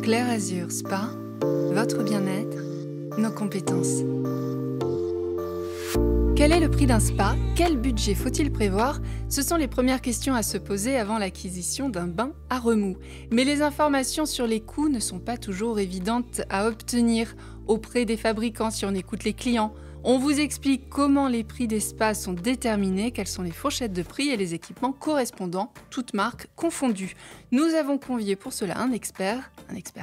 Clair Azur Spa, votre bien-être, nos compétences. Quel est le prix d'un spa? Quel budget faut-il prévoir? Ce sont les premières questions à se poser avant l'acquisition d'un bain à remous. Mais les informations sur les coûts ne sont pas toujours évidentes à obtenir auprès des fabricants si on écoute les clients. On vous explique comment les prix des spas sont déterminés, quelles sont les fourchettes de prix et les équipements correspondants, toutes marques confondues. Nous avons convié pour cela un expert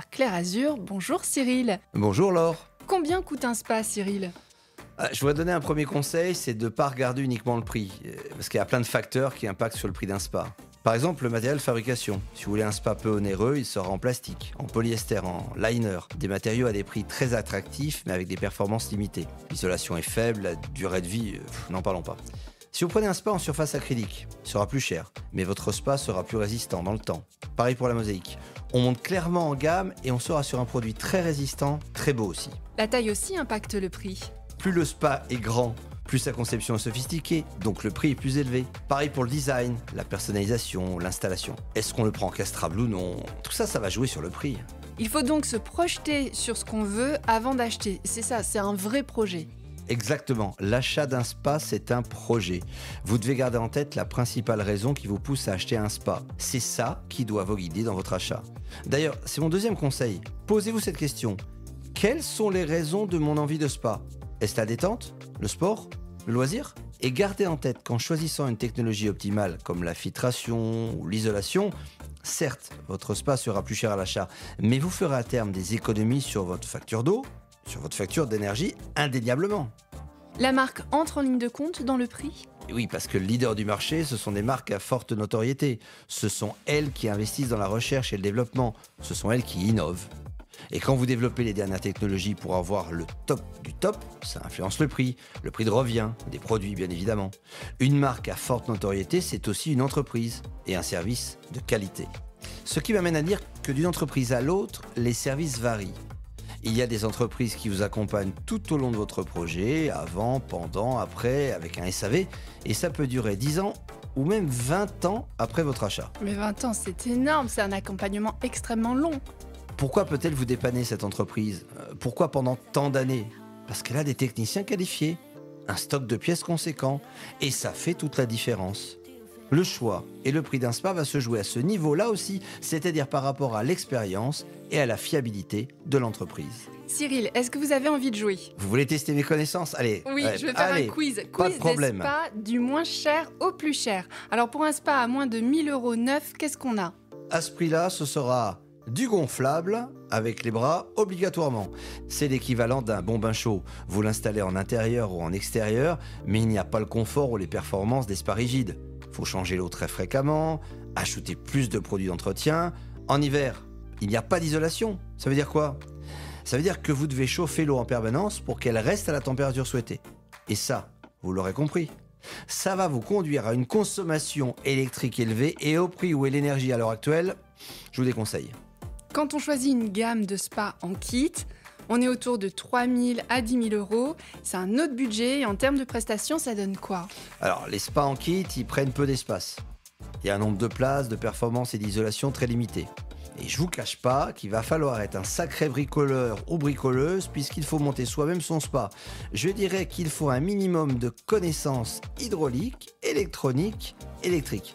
Clair Azur. Bonjour Cyril. Bonjour Laure. Combien coûte un spa, Cyril ? Je voudrais donner un premier conseil, c'est de ne pas regarder uniquement le prix, parce qu'il y a plein de facteurs qui impactent sur le prix d'un spa. Par exemple, le matériel de fabrication. Si vous voulez un spa peu onéreux, il sera en plastique, en polyester, en liner. Des matériaux à des prix très attractifs, mais avec des performances limitées. L'isolation est faible, la durée de vie, n'en parlons pas. Si vous prenez un spa en surface acrylique, il sera plus cher, mais votre spa sera plus résistant dans le temps. Pareil pour la mosaïque. On monte clairement en gamme et on sera sur un produit très résistant, très beau aussi. La taille aussi impacte le prix. Plus le spa est grand, plus sa conception est sophistiquée, donc le prix est plus élevé. Pareil pour le design, la personnalisation, l'installation. Est-ce qu'on le prend castrable ou non? Tout ça, ça va jouer sur le prix. Il faut donc se projeter sur ce qu'on veut avant d'acheter. C'est ça, c'est un vrai projet. Exactement, l'achat d'un spa, c'est un projet. Vous devez garder en tête la principale raison qui vous pousse à acheter un spa. C'est ça qui doit vous guider dans votre achat. D'ailleurs, c'est mon deuxième conseil. Posez-vous cette question. Quelles sont les raisons de mon envie de spa? Est-ce la détente? Le sport? Le loisir? Et gardez en tête qu'en choisissant une technologie optimale comme la filtration ou l'isolation, certes, votre spa sera plus cher à l'achat, mais vous ferez à terme des économies sur votre facture d'eau, sur votre facture d'énergie, indéniablement. La marque entre en ligne de compte dans le prix? Et oui, parce que le leader du marché, ce sont des marques à forte notoriété. Ce sont elles qui investissent dans la recherche et le développement. Ce sont elles qui innovent. Et quand vous développez les dernières technologies pour avoir le top du top, ça influence le prix de revient, des produits bien évidemment. Une marque à forte notoriété, c'est aussi une entreprise et un service de qualité. Ce qui m'amène à dire que d'une entreprise à l'autre, les services varient. Il y a des entreprises qui vous accompagnent tout au long de votre projet, avant, pendant, après, avec un SAV, et ça peut durer 10 ans ou même 20 ans après votre achat. Mais 20 ans, c'est énorme, c'est un accompagnement extrêmement long. Pourquoi peut-elle vous dépanner cette entreprise? Pourquoi pendant tant d'années? Parce qu'elle a des techniciens qualifiés, un stock de pièces conséquent, et ça fait toute la différence. Le choix et le prix d'un spa va se jouer à ce niveau-là aussi, c'est-à-dire par rapport à l'expérience et à la fiabilité de l'entreprise. Cyril, est-ce que vous avez envie de jouer? Vous voulez tester mes connaissances? Allez, Oui, je vais faire un quiz. Pas Quiz de problème. des spas du moins cher au plus cher. Alors pour un spa à moins de 1 000 € neuf, qu'est-ce qu'on a? À ce prix-là, ce sera du gonflable avec les bras obligatoirement. C'est l'équivalent d'un bon bain chaud. Vous l'installez en intérieur ou en extérieur, mais il n'y a pas le confort ou les performances des spas rigides. Il faut changer l'eau très fréquemment, ajouter plus de produits d'entretien. En hiver, il n'y a pas d'isolation. Ça veut dire quoi? Ça veut dire que vous devez chauffer l'eau en permanence pour qu'elle reste à la température souhaitée. Et ça, vous l'aurez compris, ça va vous conduire à une consommation électrique élevée et au prix où est l'énergie à l'heure actuelle, je vous déconseille. Quand on choisit une gamme de spas en kit, on est autour de 3 000 à 10 000 €. C'est un autre budget et en termes de prestations, ça donne quoi? Alors, les spas en kit, ils prennent peu d'espace. Il y a un nombre de places, de performance et d'isolation très limité. Et je vous cache pas qu'il va falloir être un sacré bricoleur ou bricoleuse puisqu'il faut monter soi-même son spa. Je dirais qu'il faut un minimum de connaissances hydrauliques, électroniques, électriques.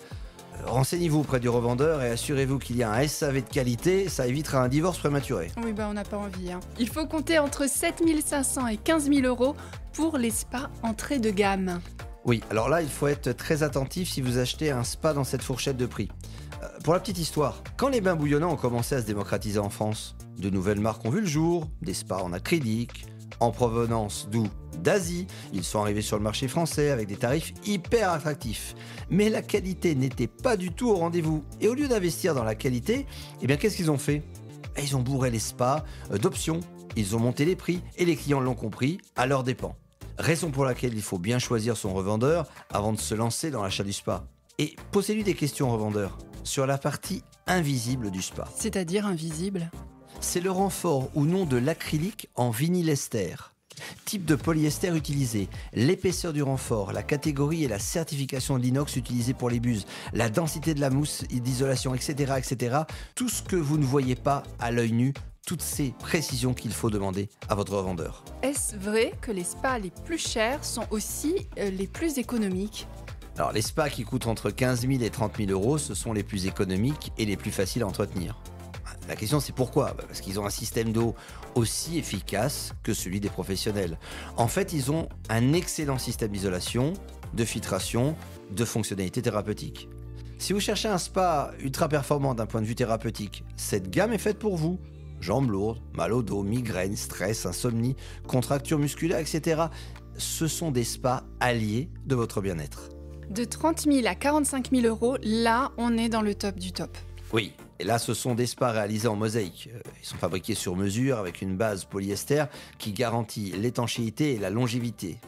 Renseignez-vous auprès du revendeur et assurez-vous qu'il y a un SAV de qualité, ça évitera un divorce prématuré. Oui, on n'a pas envie. Il faut compter entre 7 500 et 15 000 € pour les spas entrée de gamme. Oui, alors là, il faut être très attentif si vous achetez un spa dans cette fourchette de prix. Pour la petite histoire, quand les bains bouillonnants ont commencé à se démocratiser en France, de nouvelles marques ont vu le jour, des spas en acrylique, en provenance d'où? D'Asie. Ils sont arrivés sur le marché français avec des tarifs hyper attractifs. Mais la qualité n'était pas du tout au rendez-vous. Et au lieu d'investir dans la qualité, qu'est-ce qu'ils ont fait? Ils ont bourré les spas d'options. Ils ont monté les prix et les clients l'ont compris à leurs dépens. Raison pour laquelle il faut bien choisir son revendeur avant de se lancer dans l'achat du spa. Et posez-lui des questions, revendeur, sur la partie invisible du spa. C'est-à-dire invisible? C'est le renfort ou non de l'acrylique en vinyle ester. Type de polyester utilisé, l'épaisseur du renfort, la catégorie et la certification de l'inox utilisée pour les buses, la densité de la mousse d'isolation, etc., etc. Tout ce que vous ne voyez pas à l'œil nu, toutes ces précisions qu'il faut demander à votre revendeur. Est-ce vrai que les spas les plus chers sont aussi les plus économiques ? Alors les spas qui coûtent entre 15 000 et 30 000 euros, ce sont les plus économiques et les plus faciles à entretenir. La question c'est pourquoi ? Parce qu'ils ont un système d'eau aussi efficace que celui des professionnels. En fait, ils ont un excellent système d'isolation, de filtration, de fonctionnalités thérapeutiques. Si vous cherchez un spa ultra performant d'un point de vue thérapeutique, cette gamme est faite pour vous. Jambes lourdes, mal au dos, migraines, stress, insomnie, contractures musculaires, etc. Ce sont des spas alliés de votre bien-être. De 30 000 à 45 000 euros, là, on est dans le top du top. Oui, et là ce sont des spas réalisés en mosaïque. Ils sont fabriqués sur mesure avec une base polyester qui garantit l'étanchéité et la longévité.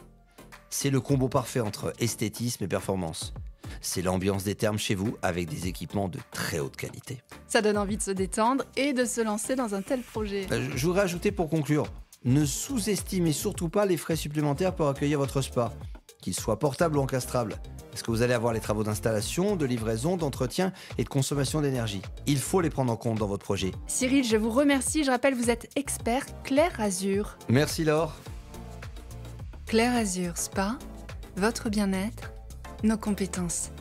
C'est le combo parfait entre esthétisme et performance. C'est l'ambiance des thermes chez vous avec des équipements de très haute qualité. Ça donne envie de se détendre et de se lancer dans un tel projet. Je voudrais ajouter pour conclure, ne sous-estimez surtout pas les frais supplémentaires pour accueillir votre spa, qu'ils soient portables ou encastrables. Parce que vous allez avoir les travaux d'installation, de livraison, d'entretien et de consommation d'énergie. Il faut les prendre en compte dans votre projet. Cyril, je vous remercie. Je rappelle, vous êtes expert Clair Azur. Merci Laure. Clair Azur Spa, votre bien-être, nos compétences.